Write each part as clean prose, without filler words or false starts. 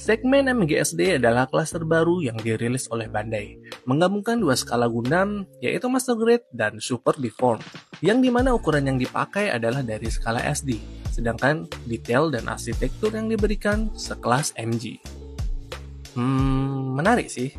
Segmen MGSD adalah kelas terbaru yang dirilis oleh Bandai, menggabungkan dua skala Gundam, yaitu Master Grade dan Super Deformed, yang dimana ukuran yang dipakai adalah dari skala SD, sedangkan detail dan arsitektur yang diberikan sekelas MG. Menarik sih.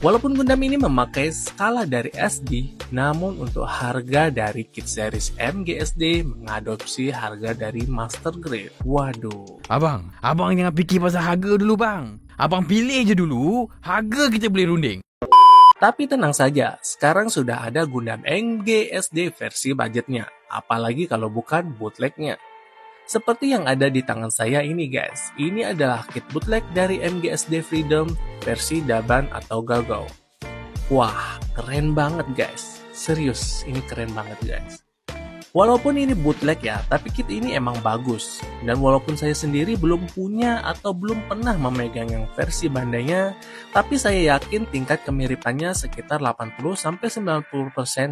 Walaupun Gundam ini memakai skala dari SD, namun untuk harga dari kit series MGSD mengadopsi harga dari Master Grade. Waduh. Abang jangan fikir pasal harga dulu bang. Abang pilih je dulu, harga kita boleh runding. Tapi tenang saja, sekarang sudah ada Gundam MGSD versi budgetnya, apalagi kalau bukan bootlegnya. Seperti yang ada di tangan saya ini guys, ini adalah kit bootleg dari MGSD Freedom versi Daban atau Galgao. Wah, keren banget guys, serius ini keren banget guys. Walaupun ini bootleg ya, tapi kit ini emang bagus. Dan walaupun saya sendiri belum punya atau belum pernah memegang yang versi Bandainya, tapi saya yakin tingkat kemiripannya sekitar 80-90%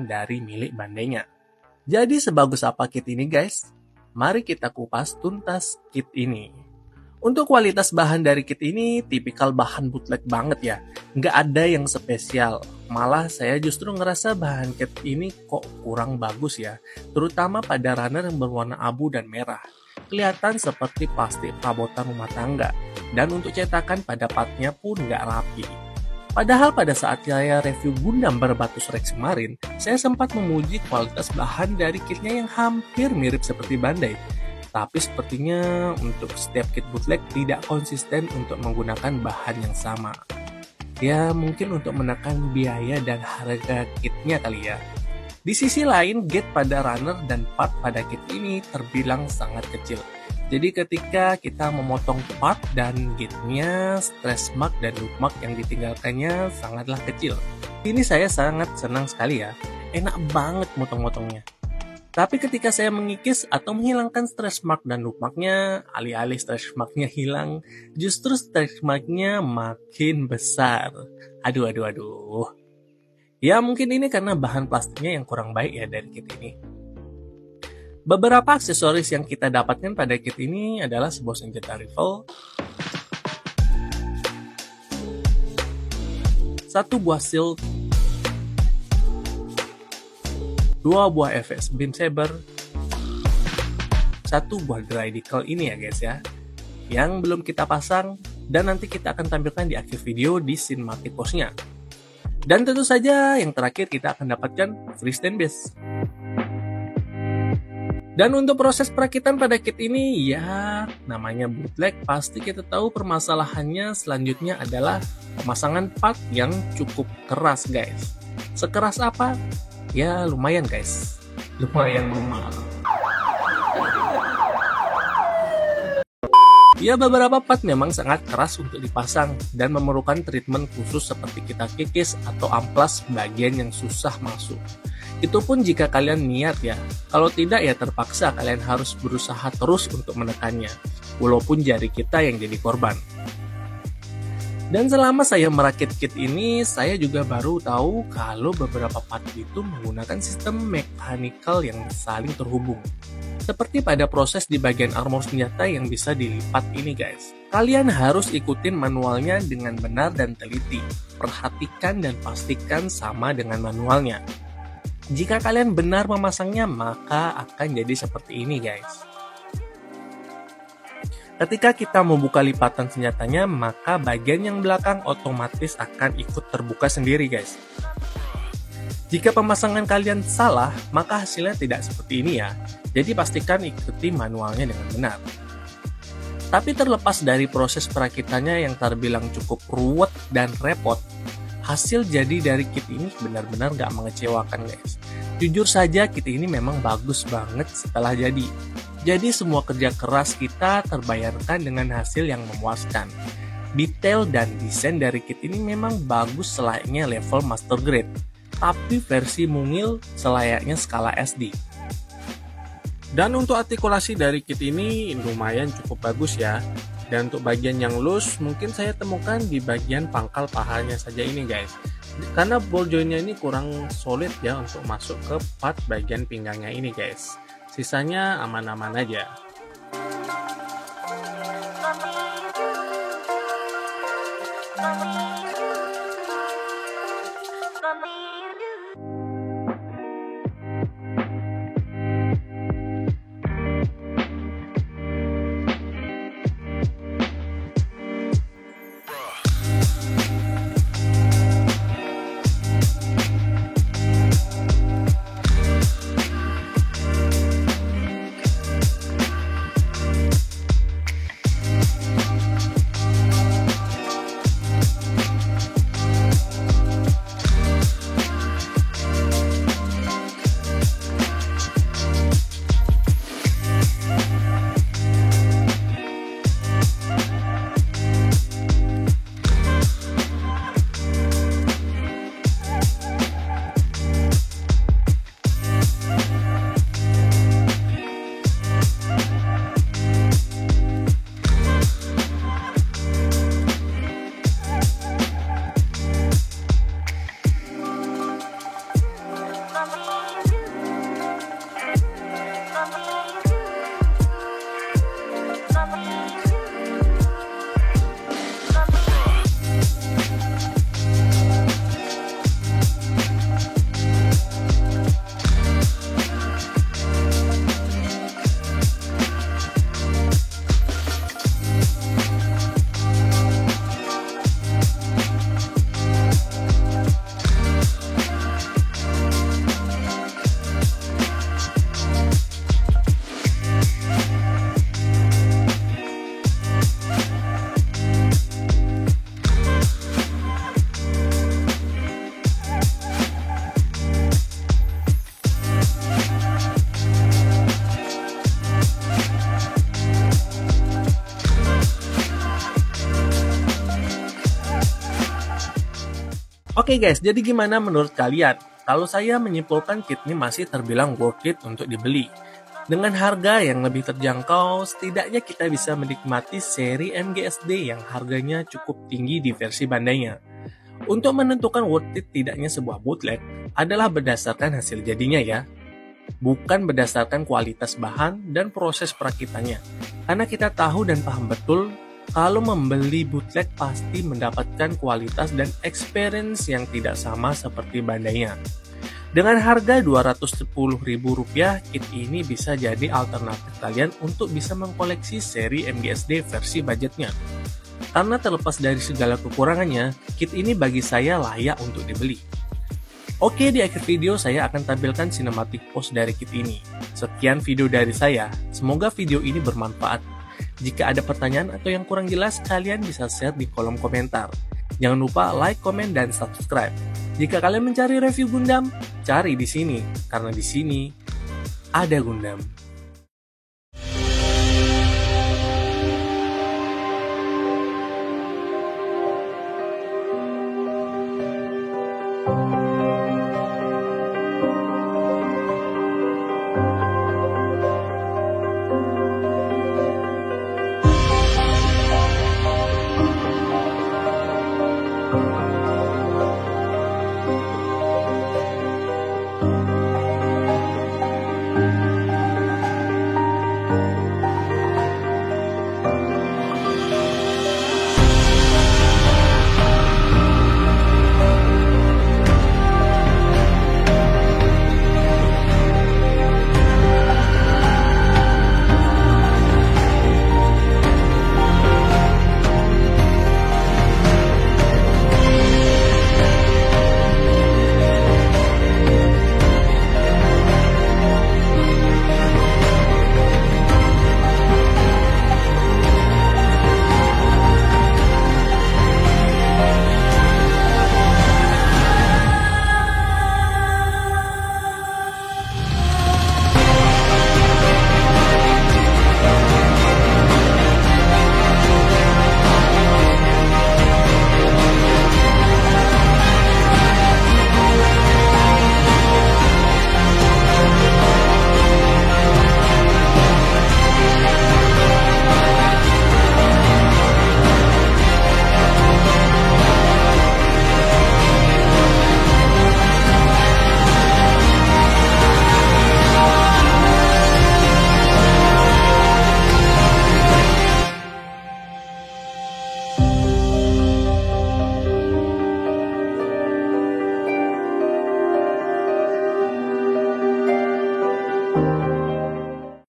dari milik Bandainya. Jadi sebagus apa kit ini guys? Mari kita kupas tuntas kit ini. Untuk kualitas bahan dari kit ini, tipikal bahan bootleg banget ya. Nggak ada yang spesial. Malah saya justru ngerasa bahan kit ini kok kurang bagus ya. Terutama pada runner yang berwarna abu dan merah. Kelihatan seperti plastik perabotan rumah tangga. Dan untuk cetakan pada partnya pun nggak rapi. Padahal pada saat saya review Gundam Barbatos Rex kemarin, saya sempat memuji kualitas bahan dari kitnya yang hampir mirip seperti Bandai. Tapi sepertinya untuk setiap kit bootleg tidak konsisten untuk menggunakan bahan yang sama. Ya mungkin untuk menekan biaya dan harga kitnya kali ya. Di sisi lain, gate pada runner dan part pada kit ini terbilang sangat kecil. Jadi ketika kita memotong part dan gate-nya, stretch mark dan loop mark yang ditinggalkannya sangatlah kecil. Ini saya sangat senang sekali ya, enak banget motong-motongnya. Tapi ketika saya mengikis atau menghilangkan stretch mark dan loop mark-nya, alih-alih stretch mark-nya hilang, justru stretch mark-nya makin besar. Aduh. Ya mungkin ini karena bahan plastiknya yang kurang baik ya dari kit ini. Beberapa aksesoris yang kita dapatkan pada kit ini adalah sebuah senjata rifle, satu buah shield, dua buah FS beam saber, satu buah dry decal ini ya guys ya, yang belum kita pasang dan nanti kita akan tampilkan di akhir video di cinematic post-nya. Dan tentu saja yang terakhir kita akan dapatkan free stand base. Dan untuk proses perakitan pada kit ini, ya namanya bootleg, pasti kita tahu permasalahannya selanjutnya adalah pemasangan part yang cukup keras guys. Sekeras apa? Ya lumayan guys, lumayan mahal. Ya beberapa part memang sangat keras untuk dipasang dan memerlukan treatment khusus seperti kita kikis atau amplas bagian yang susah masuk. Itu pun jika kalian niat ya, kalau tidak ya terpaksa kalian harus berusaha terus untuk menekannya, walaupun jari kita yang jadi korban. Dan selama saya merakit kit ini, saya juga baru tahu kalau beberapa part itu menggunakan sistem mechanical yang saling terhubung. Seperti pada proses di bagian armor senjata yang bisa dilipat ini guys. Kalian harus ikutin manualnya dengan benar dan teliti. Perhatikan dan pastikan sama dengan manualnya. Jika kalian benar memasangnya, maka akan jadi seperti ini guys. Ketika kita membuka lipatan senjatanya, maka bagian yang belakang otomatis akan ikut terbuka sendiri guys. Jika pemasangan kalian salah, maka hasilnya tidak seperti ini ya. Jadi pastikan ikuti manualnya dengan benar. Tapi terlepas dari proses perakitannya yang terbilang cukup ruwet dan repot, hasil jadi dari kit ini benar-benar gak mengecewakan guys. Jujur saja kit ini memang bagus banget setelah jadi. Jadi semua kerja keras kita terbayarkan dengan hasil yang memuaskan. Detail dan desain dari kit ini memang bagus selayaknya level Master Grade. Tapi versi mungil selayaknya skala SD. Dan untuk artikulasi dari kit ini lumayan cukup bagus ya. Dan untuk bagian yang loose mungkin saya temukan di bagian pangkal pahanya saja ini guys. Karena ball jointnya ini kurang solid ya untuk masuk ke part bagian pinggangnya ini guys. Sisanya aman-aman aja. Oke guys, jadi gimana menurut kalian? Kalau saya menyimpulkan kit ini masih terbilang worth it untuk dibeli. Dengan harga yang lebih terjangkau, setidaknya kita bisa menikmati seri MGSD yang harganya cukup tinggi di versi bandainya. Untuk menentukan worth it tidaknya sebuah bootleg adalah berdasarkan hasil jadinya ya. Bukan berdasarkan kualitas bahan dan proses perakitannya. Karena kita tahu dan paham betul kalau membeli bootleg pasti mendapatkan kualitas dan experience yang tidak sama seperti bandainya. Dengan harga Rp210.000, kit ini bisa jadi alternatif kalian untuk bisa mengkoleksi seri MGSD versi budgetnya. Karena terlepas dari segala kekurangannya, kit ini bagi saya layak untuk dibeli. Oke, di akhir video saya akan tampilkan cinematic pose dari kit ini. Sekian video dari saya, semoga video ini bermanfaat. Jika ada pertanyaan atau yang kurang jelas, kalian bisa share di kolom komentar. Jangan lupa like, komen, dan subscribe. Jika kalian mencari review Gundam, cari di sini, karena di sini ada Gundam.